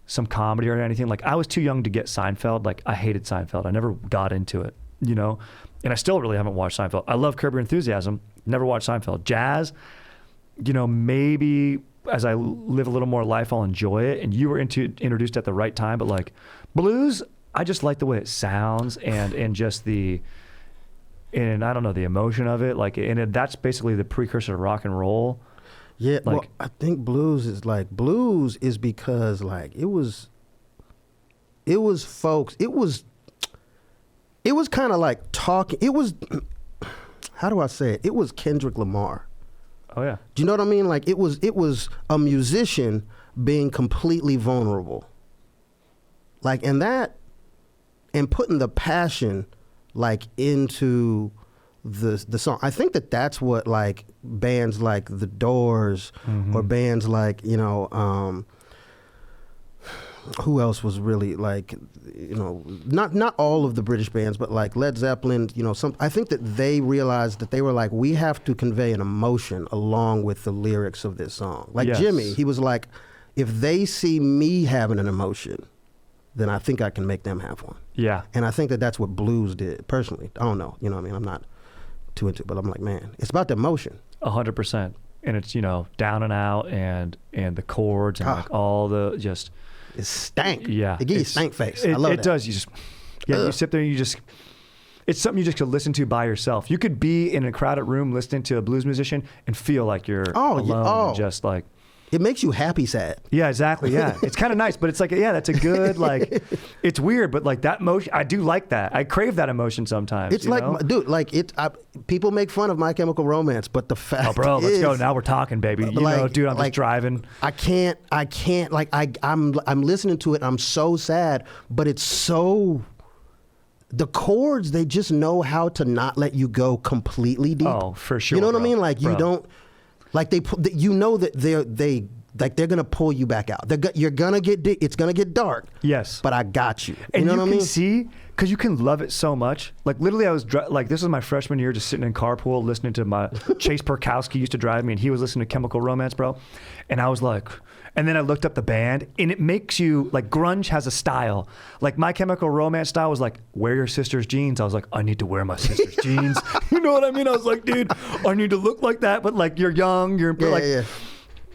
some comedy or anything. I was too young to get Seinfeld. I hated Seinfeld. I never got into it. And I still really haven't watched Seinfeld. I love Curb Your Enthusiasm, never watched Seinfeld. Jazz, maybe as I live a little more life, I'll enjoy it. And you were introduced at the right time, but like blues, I just like the way it sounds and just and I don't know, the emotion of it. Like, and that's basically the precursor to rock and roll. Yeah, like, well, I think blues is because like it was folks. It was kind of like talking. It was, how do I say it? It was Kendrick Lamar. Oh yeah. Do you know what I mean? Like it was a musician being completely vulnerable. Like, and putting the passion like into the song. I think that's what like bands like The Doors or bands like, you know, who else was really like, you know, not all of the British bands, but like Led Zeppelin, you know, I think that they realized that they were like, we have to convey an emotion along with the lyrics of this song. Like Jimmy, he was like, if they see me having an emotion, then I think I can make them have one. Yeah. And I think that's what blues did, personally. I don't know, you know what I mean? I'm not too into it, but I'm like, man, it's about the emotion. 100%. And it's, you know, down and out and the chords and like all the just... It stank. Yeah. It gives you stank face. I love it. It does. You just, you sit there and it's something you just could listen to by yourself. You could be in a crowded room listening to a blues musician and feel like you're alone and just like... It makes you happy sad. Yeah, exactly. Yeah. It's kind of nice, but it's like, yeah, that's a good, like, it's weird, but like that emotion, I do like that. I crave that emotion sometimes. It's like, know? Dude, like people make fun of My Chemical Romance, but the fact bro, let's go. Now we're talking, baby. You know, dude, I'm just driving. I can't, like, I'm listening to it. I'm so sad, but it's so, the chords, they just know how to not let you go completely deep. Oh, for sure. You know what I mean? Like, you don't, like you know that they're gonna pull you back out. You're gonna it's gonna get dark. Yes, but I got you. And you know what I mean? Can see, because you can love it so much. Like literally, I was like, this was my freshman year, just sitting in carpool listening to my Chase Perkowski used to drive me, and he was listening to Chemical Romance, bro. And I was like, and then I looked up the band, and it makes you like grunge has a style. Like My Chemical Romance style was like, wear your sister's jeans. I was like, I need to wear my sister's jeans. You know what I mean? I was like, dude, I need to look like that, but like you're young, you're like. Yeah.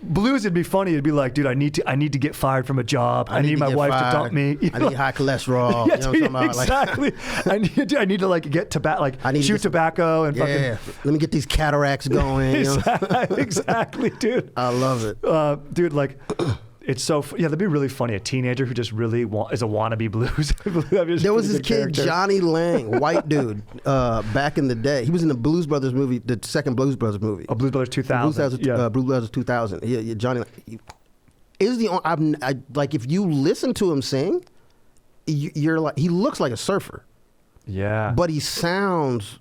Blues, it'd be funny. It'd be like, dude, I need to get fired from a job. I need my wife to dump me. I need high cholesterol. Yeah, you know what I'm exactly. Like, I need to like get tobacco, like chew tobacco and fucking. Let me get these cataracts going. Exactly, dude. I love it, dude. Like, it's so that'd be really funny. A teenager who just really is a wannabe blues. There was this kid, Johnny Lang, white dude, back in the day. He was in the Blues Brothers movie, the second Blues Brothers movie. Oh, Blues Brothers 2000. Blues Brothers 2000. Yeah, Johnny Lang is the like if you listen to him sing, you're like, he looks like a surfer. Yeah. But he sounds.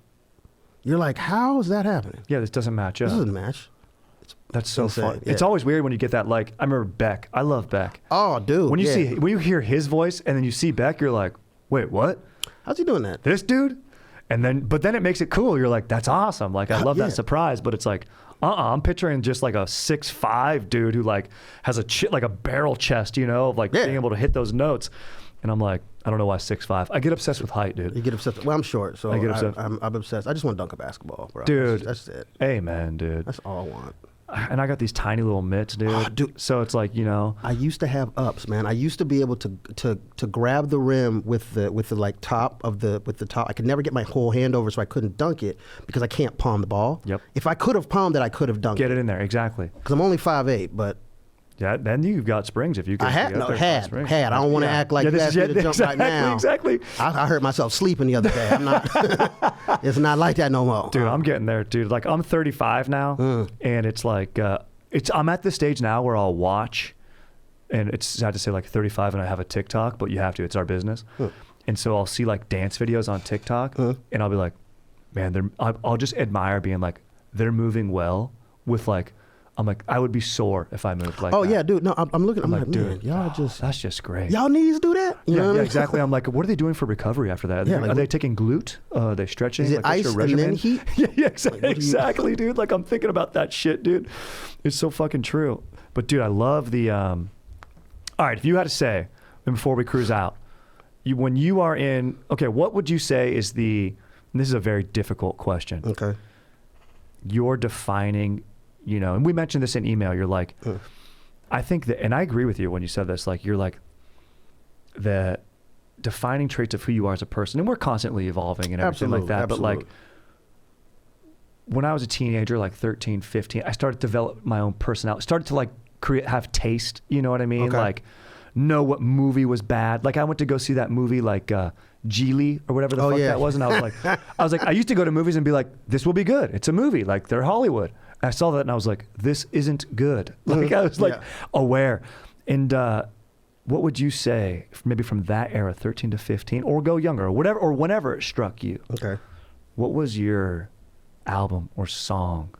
You're like, how is that happening? Yeah, this doesn't match up. This doesn't match. That's so fun. Yeah. It's always weird when you get that. Like, I remember Beck. I love Beck. Oh, dude. When you hear his voice and then you see Beck, you're like, wait, what? How's he doing that? This dude? But then it makes it cool. You're like, that's awesome. Like, I love that surprise. But it's like, I'm picturing just like a 6'5" dude who like has like a barrel chest, you know, of like being able to hit those notes. And I'm like, I don't know why 6'5". I get obsessed with height, dude. You get obsessed. Well, I'm short, so I get obsessed. I'm obsessed. I just want to dunk a basketball, bro. Dude, that's it. Amen, dude. That's all I want. And I got these tiny little mitts, dude. Oh, dude. So it's like, you know. I used to have ups, man. I used to be able to grab the rim with the like top of the top. I could never get my whole hand over, so I couldn't dunk it because I can't palm the ball. Yep. If I could have palmed it, I could have dunked it. Get it in there, exactly. Because I'm only 5'8", but. Yeah, then you've got springs if you can. Had. I don't want to act like that's going to jump right now. Exactly. I hurt myself sleeping the other day. I'm not. It's not like that no more. Dude, I'm getting there, dude. Like I'm 35 now, and it's like I'm at this stage now where I'll watch, and it's sad to say like 35 and I have a TikTok, but you have to. It's our business, and so I'll see like dance videos on TikTok, and I'll be like, man, I'll just admire being like they're moving well with like. I'm like, I would be sore if I moved like that. Oh, yeah, dude. No, I'm looking. I'm like, dude, y'all that's just great. Y'all knees do that? You know what I mean? Exactly. I'm like, what are they doing for recovery after that? Are they taking glute? Are they stretching? Is it ice and then heat? Yeah, exactly, dude. Like, I'm thinking about that shit, dude. It's so fucking true. But, dude, I love the... All right, if you had to say, before we cruise out, when you are in... Okay, what would you say is the... And this is a very difficult question. Okay. You're defining... you know, and we mentioned this in email, you're like, I think that, and I agree with you when you said this, like, you're like, the defining traits of who you are as a person, and we're constantly evolving and everything like that. Absolutely. But like, when I was a teenager, like 13, 15, I started to develop my own personality, started to like have taste, you know what I mean? Okay. Like, know what movie was bad. Like, I went to go see that movie, like Geely or whatever the fuck that was, and I was like, I used to go to movies and be like, this will be good. It's a movie, like they're Hollywood. And I saw that and I was like, this isn't good. Like, I was like aware. And what would you say, maybe from that era, 13 to 15, or go younger, or whatever, or whenever it struck you? Okay. What was your album or song,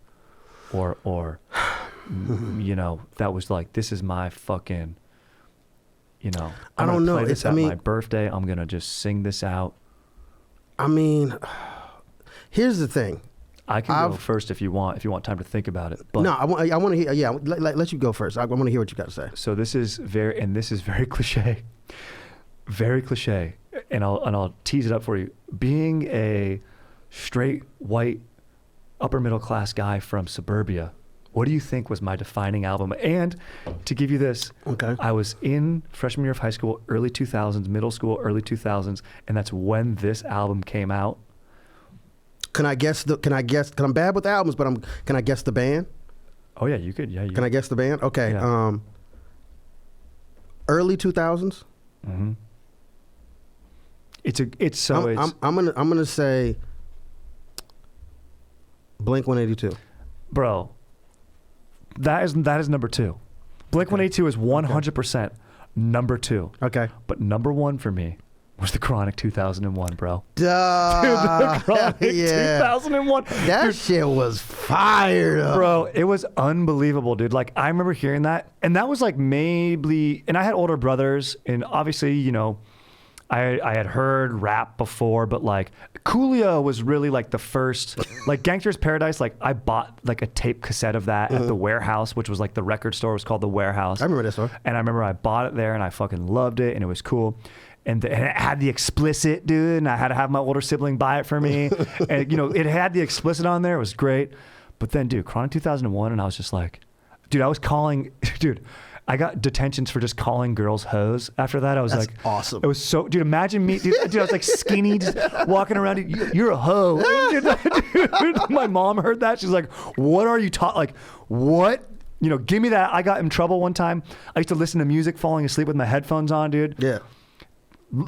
or you know, that was like, this is my fucking, you know, I don't know. It's my birthday. I'm gonna just sing this out. I mean, here's the thing. I can go first if you want time to think about it. But no, I want to hear. Yeah, let you go first. I want to hear what you got to say. So this is very cliche, very cliche, and I'll tease it up for you. Being a straight white upper middle class guy from suburbia, what do you think was my defining album? And to give you this, I was in freshman year of high school, early 2000s, middle school, early 2000s, and that's when this album came out. Can I guess? Cause I'm bad with albums, but can I guess the band? Oh yeah, you could. Yeah. Can I guess the band? Okay. Yeah. Early 2000s. Mm-hmm. I'm gonna say Blink-182. Bro, that is number 2. Blink-182 is 100% number 2. Okay. But number 1 for me was the Chronic 2001, bro. Duh. Dude, the Chronic 2001. That shit was fire, though. Bro, it was unbelievable, dude. Like, I remember hearing that, and that was like maybe, and I had older brothers, and obviously, you know, I had heard rap before, but like Coolio was really like the first, like Gangster's Paradise. Like, I bought like a tape cassette of that at the Warehouse, which was like the record store. It was called the Warehouse. I remember that store. And I remember I bought it there and I fucking loved it and it was cool. And it had the explicit, dude, and I had to have my older sibling buy it for me. And, you know, it had the explicit on there. It was great. But then, dude, Chronic 2001, and I was just like, dude, I was calling, dude, I got detentions for just calling girls hoes after that. I was That's like, awesome. It was so, dude, imagine me, dude, I was like skinny, just walking around, you're a hoe. Dude, my mom heard that. She's like, what are you like, what? You know, give me that. I got in trouble one time. I used to listen to music falling asleep with my headphones on, dude. Yeah.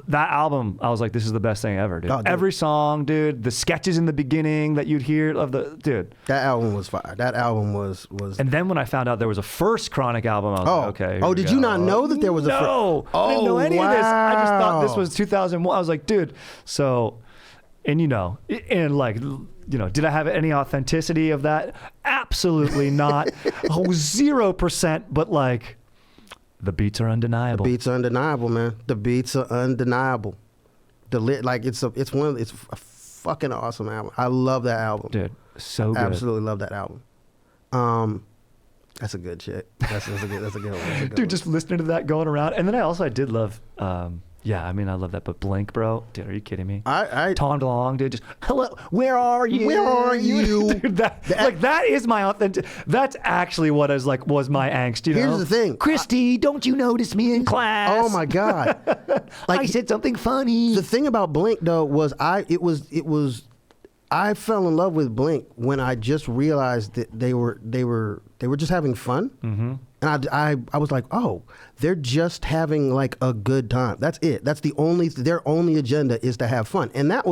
That album, I was like, this is the best thing ever, dude. Oh, dude. Every song, dude, the sketches in the beginning that you'd hear of the, dude. That album was fire. That album was. And then when I found out there was a first Chronic album, I was like, okay. Oh, did you not know that there was a first? No. I didn't know any of this. I just thought this was 2001. I was like, dude. So, and you know, and like, you know, did I have any authenticity of that? Absolutely not. 0%, but like, the beats are undeniable. The beats are undeniable, man. The beats are undeniable. It's a fucking awesome album. I love that album, dude. So good. Absolutely love that album. That's a good shit. That's a good one. Dude, just listening to that going around, and then I did love. Yeah, I mean, I love that. But Blink, bro, dude, are you kidding me? Tom DeLonge, dude, just hello, where are you? Where are you? Dude, that is my authentic. That's actually what was my angst. You know? Here's the thing, Christy, don't you notice me in class? Oh my god, like I said something funny. The thing about Blink though was I fell in love with Blink when I just realized that they were just having fun. Mm-hmm. And I was like, oh, they're just having like a good time. That's it. That's their only agenda is to have fun. And that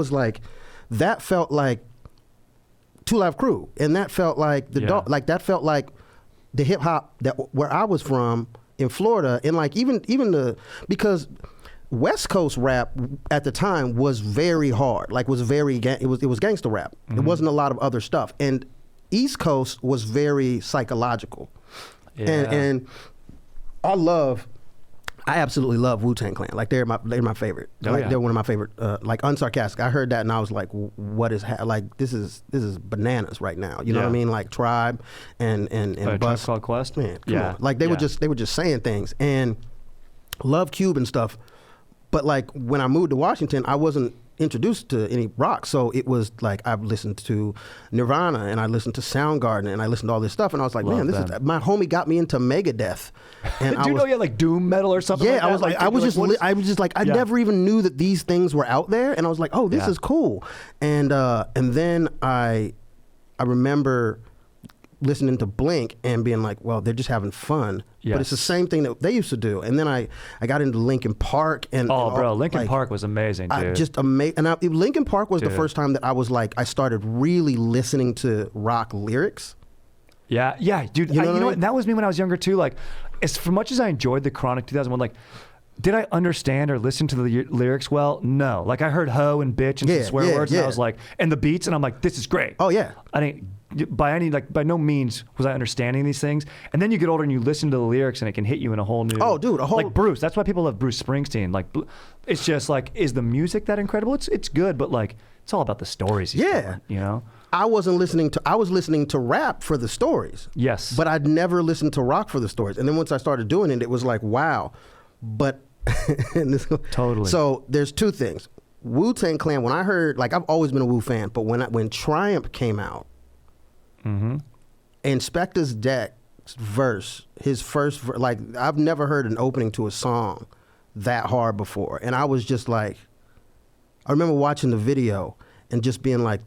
felt like Two Live Crew. And that felt like that felt like the hip hop where I was from in Florida. And like because West Coast rap at the time was very hard. Like it was gangster rap. Mm-hmm. There wasn't a lot of other stuff. And East Coast was very psychological. Yeah. And I absolutely love Wu-Tang Clan. Like they're my favorite. They're one of my favorite. Like unsarcastic. I heard that and I was like, what is like this is bananas right now. You know what I mean? Like Tribe and Bus. Called Quest. Man, come on. Like they were just saying things and love Cube and stuff. But like when I moved to Washington, I wasn't introduced to any rock. So it was like I've listened to Nirvana and I listened to Soundgarden and I listened to all this stuff and I was like, Love man, this them. is my homie got me into Megadeth. And Do you know you had like doom metal or something? yeah, like that? I was like, I was just like, I Yeah. never even knew that these things were out there, and I was like, oh, this Yeah. is cool. And then I remember listening to Blink and being like, well, they're just having fun. But it's the Yes. same thing that they used to do. And then I got into Linkin Park and Oh, and bro, all, Linkin like, Park was amazing, dude. just amazing. And Linkin Park was the Dude. first time that I was like, I started really listening to rock lyrics. Yeah, dude. You know You what I know what? mean? That was me when I was younger too. Like, as much as I enjoyed the Chronic 2001, like, did I understand or listen to the lyrics well? No. Like, I heard "ho" and "bitch" and some Yeah, swear yeah, words, and I yeah. was like, and the beats, and I'm like, this is great. Oh yeah. I didn't by no means was I understanding these things. And then you get older and you listen to the lyrics, and it can hit you in a whole new. Oh, dude, a whole- like Bruce. That's why people love Bruce Springsteen. Like, it's just like, is the music that incredible? It's good, but like, it's all about the stories. He's Yeah. telling, you know. I was listening to rap for the stories. Yes. But I'd never listened to rock for the stories. And then once I started doing it, it was like, wow. But Totally. So there's two things. Wu-Tang Clan, when I heard, like, I've always been a Wu fan, but when Triumph came out, Mm-hmm. Inspector's Deck's verse, his first, like, I've never heard an opening to a song that hard before. And I was just like, I remember watching the video and just being like,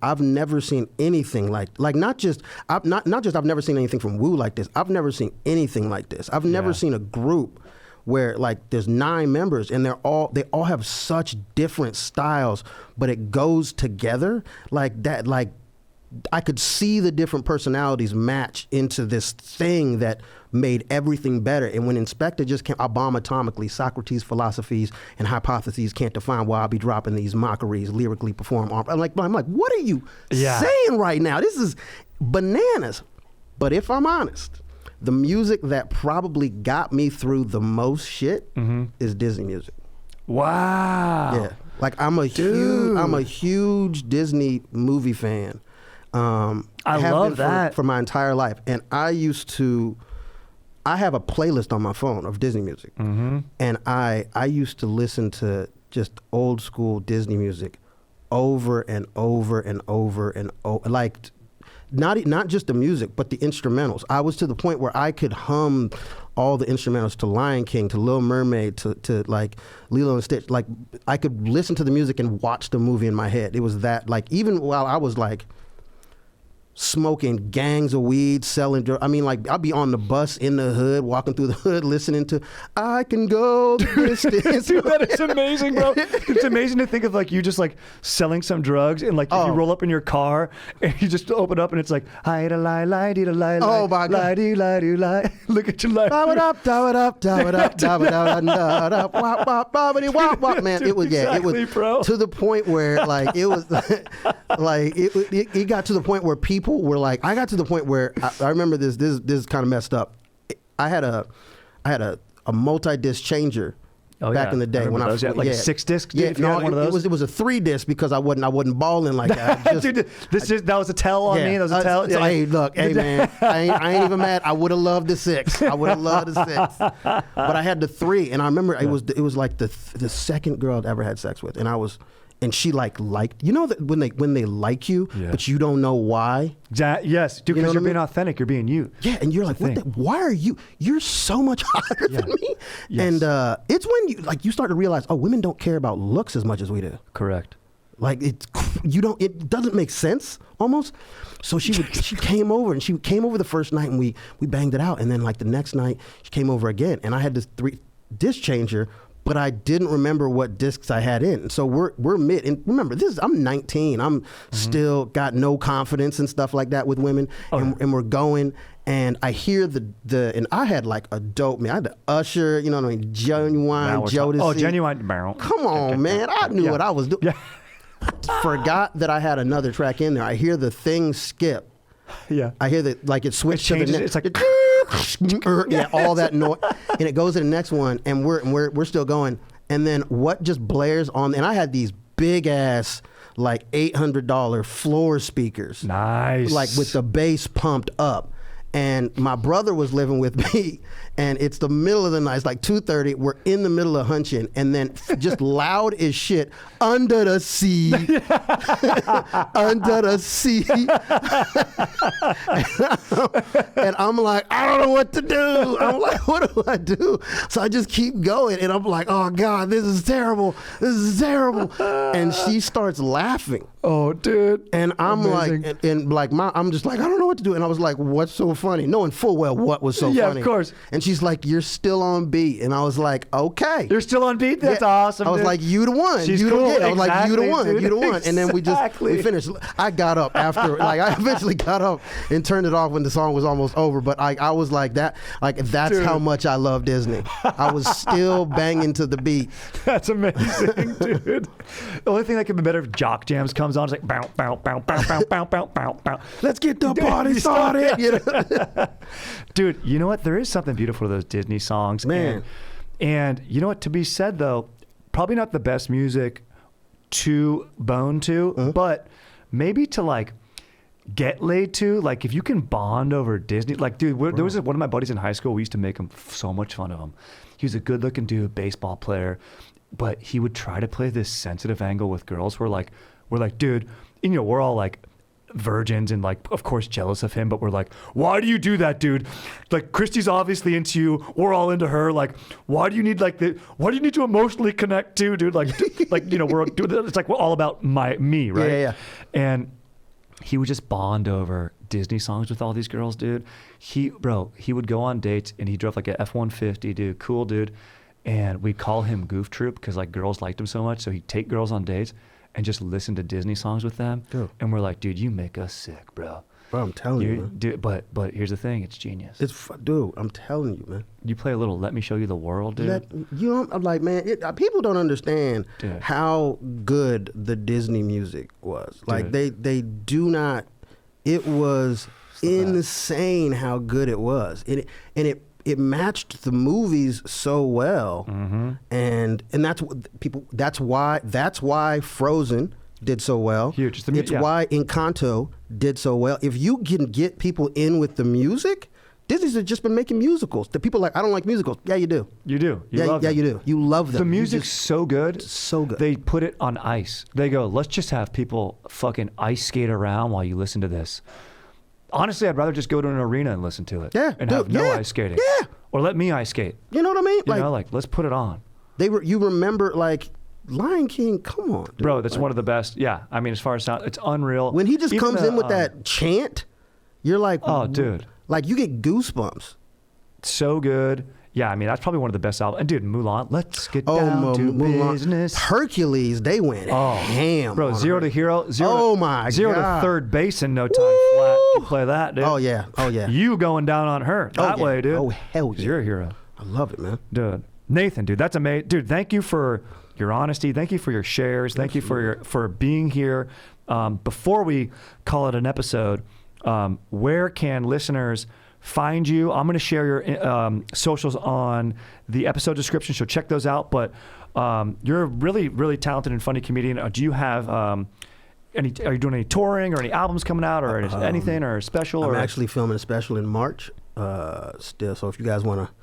I've never seen anything like not just I've never seen anything from Wu like this. I've never seen anything like this. I've never Yeah. seen a group where like there's 9 members and they all have such different styles, but it goes together like that. Like, I could see the different personalities match into this thing that made everything better. And when Inspector just came, I bomb atomically, Socrates' philosophies and hypotheses can't define why I'll be dropping these mockeries, lyrically perform. I'm like, what are you saying right now? This is bananas. But if I'm honest, the music that probably got me through the most shit is Disney music. Wow. Yeah, like I'm a huge Disney movie fan. I have love been that. for my entire life, and I have a playlist on my phone of Disney music, and I used to listen to just old school Disney music over and over and over and over, like not just the music but the instrumentals. I was to the point where I could hum all the instrumentals to Lion King, to Little Mermaid, to like Lilo and Stitch. Like, I could listen to the music and watch the movie in my head. It was that, like, even while I was like smoking gangs of weed, selling drugs. I mean, like, I'll be on the bus in the hood, walking through the hood, listening to "I Can Go the Distance." Dude, that is amazing, bro. It's amazing to think of like you just like selling some drugs and like if you roll up in your car and you just open up and it's like hi da lie lie dee da lie lie Oh, my God. lie dee lie dee lie. Look at your life. Daw it up, daw it up, daw it up, daw it up, daw it up, wop wop bobbity wop wop. Man, Dude, it was exactly, bro. to the point where like it was like it got to the point where people were like, I got to the point where I remember this is kind of messed up. I had a multi-disc changer back in the day when those, like a 6-disc. Dude, Yeah, if you had one of those? it was a 3-disc because I wasn't balling like that. Dude, that was a tell on me. That was a tell. So, hey, look, hey man, I ain't even mad. I would have loved the 6. I would have loved the 6, but I had the 3, and I remember it was like the second girl I'd ever had sex with, and she liked you know that when they like you, but you don't know why. Yes, dude, because you're being authentic. You're being you. Yeah, and you're like, why are you're so much hotter than me? Yes. And it's when you start to realize, oh, women don't care about looks as much as we do. Correct. Like it doesn't make sense almost. So she came over the first night and we banged it out, and then like the next night she came over again, and I had this 3-disc changer, but I didn't remember what discs I had in. So we're mid, and remember I'm 19. I'm still got no confidence and stuff like that with women, and we're going. And I hear and I had like a dope man. I had the Usher, you know what I mean, Genuine, Jodeci. Oh, Genuine. Come on, man. I knew what I was doing. Yeah. Forgot that I had another track in there. I hear the thing skip. Yeah. I hear that like it switched It changes, to the next. it's like yeah, all that noise, and it goes to the next one, and we're still going. And then what just blares on? And I had these big ass like $800 floor speakers, nice, like with the bass pumped up. And my brother was living with me, and it's the middle of the night. It's like 2:30. We're in the middle of hunching, and then just loud as shit, under the sea, under the sea. And I'm like, I don't know what to do. I'm like, what do I do? So I just keep going, and I'm like, oh God, this is terrible. This is terrible. And she starts laughing. Oh, dude. And I'm Amazing. like, and like, I'm just like, I don't know what to do. And I was like, what's so funny? Knowing full well what was so funny. Yeah, of course. And she's like, you're still on beat. And I was like, okay. You're still on beat? That's awesome, I was dude. like, you the one. She's you cool. The, I was like, you the one. Dude. You the one. And then we finished. I got up after, like, I eventually got up and turned it off when the song was almost over. But I was like that. Like, that's dude. how much I love Disney. I was still banging to the beat. That's amazing, dude. The only thing that could be better if Jock Jams comes on, it's like, bow, bow, bow, bow, bow, bow, bow, bow, bow. Let's get the party started. You know? Dude, you know what? There is something beautiful to those Disney songs. Man. And you know what? To be said, though, probably not the best music to bone to, but maybe to like get laid to. Like if you can bond over Disney. Like, dude, there was one of my buddies in high school. We used to make him so much fun of him. He was a good looking dude, baseball player, but he would try to play this sensitive angle with girls. We're like, dude, you know, we're all like virgins and like of course jealous of him, but we're like, why do you do that, dude? Like Christy's obviously into you, we're all into her. Like, why do you need to emotionally connect to, dude? Like you know, it's like we're all about me, right? Yeah. And he would just bond over Disney songs with all these girls, dude. He would go on dates and he drove like a F-150, dude, cool dude. And we'd call him Goof Troop because like girls liked him so much. So he'd take girls on dates and just listen to Disney songs with them. Dude. And we're like, dude, you make us sick, bro. Bro, I'm telling you, man. Dude, but here's the thing, it's genius. Dude, I'm telling you, man. You play a little Let Me Show You the World, dude. I'm like, man, people don't understand Dude. how good the Disney music was. Like, they do not. It was insane how good it was. It matched the movies so well, and that's what people. That's why Frozen did so well. Huge. It's why Encanto did so well. If you can get people in with the music, Disney's just been making musicals. The people are like, I don't like musicals. Yeah, you do. You do. You love yeah, them. you do. You love them. The music's so good. So good. They put it on ice. They go, let's just have people fucking ice skate around while you listen to this. Honestly, I'd rather just go to an arena and listen to it. Yeah, and dude, have no yeah, ice skating. yeah. Or let me ice skate. You know what I mean? You know, like let's put it on. You remember like Lion King? Come on, dude. Bro, that's one of the best. Yeah, I mean, as far as sound, it's unreal. When he just Even comes in with that chant, you're like, oh, dude, like you get goosebumps. So good. Yeah, I mean, that's probably one of the best albums. And dude, Mulan, let's get down to Mulan. business. Hercules, they went ham. Bro, Zero to Hero. Zero to third base in no time flat. You play that, dude. Oh, yeah. You going down on her that way, dude. Oh, hell yeah. You're a hero. I love it, man. Dude. Nathan, dude, that's amazing. Dude, thank you for your honesty. Thank you for your shares. Thank you for being here. Before we call it an episode, where can listeners find you? I'm going to share your socials on the episode description, so check those out. But you're a really, really talented and funny comedian. Do you have are you doing any touring or any albums coming out or anything or a special? I'm actually filming a special in March still. So if you guys want to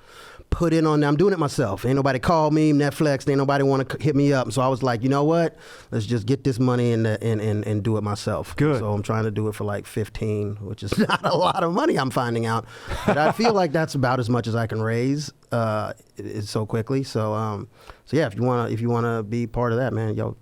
put in on that, I'm doing it myself. Ain't nobody called me, Netflix. Ain't nobody want to hit me up. So I was like, you know what? Let's just get this money and do it myself. Good. So I'm trying to do it for like 15, which is not a lot of money, I'm finding out. But I feel like that's about as much as I can raise so quickly. So yeah, if you wanna be part of that, man, yo,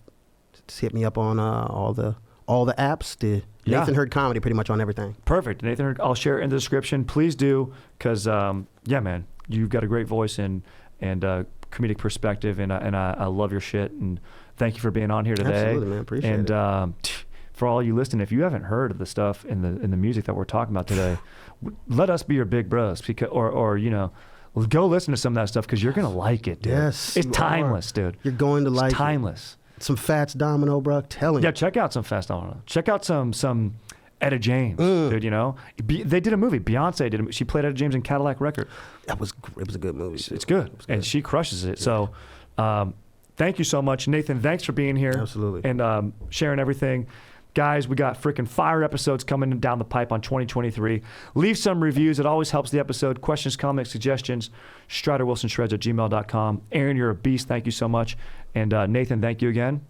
just hit me up on all the apps. The Nathan Hurd Comedy, pretty much on everything. Perfect. Nathan Hurd, I'll share it in the description. Please do, because yeah, man, you've got a great voice and comedic perspective, and I love your shit. And thank you for being on here today. Absolutely, man. Appreciate it. And for all you listening, if you haven't heard of the stuff in the music that we're talking about today, let us be your big bros, because or you know, go listen to some of that stuff because you're gonna like it, dude. Yes, it's timeless, dude. You're going to like it's timeless. Some Fats Domino, bro. Telling you. Yeah, check out some Fats Domino. Check out some Etta James, dude. You know, they did a movie. Beyonce did. She played Etta James in Cadillac Record. It was a good movie. Too. It's good, and she crushes it. Yeah. So, thank you so much, Nathan. Thanks for being here. Absolutely. And sharing everything. Guys, we got freaking fire episodes coming down the pipe on 2023. Leave some reviews. It always helps the episode. Questions, comments, suggestions, StriderWilsonShreds@gmail.com. Aaron, you're a beast. Thank you so much. And Nathan, thank you again.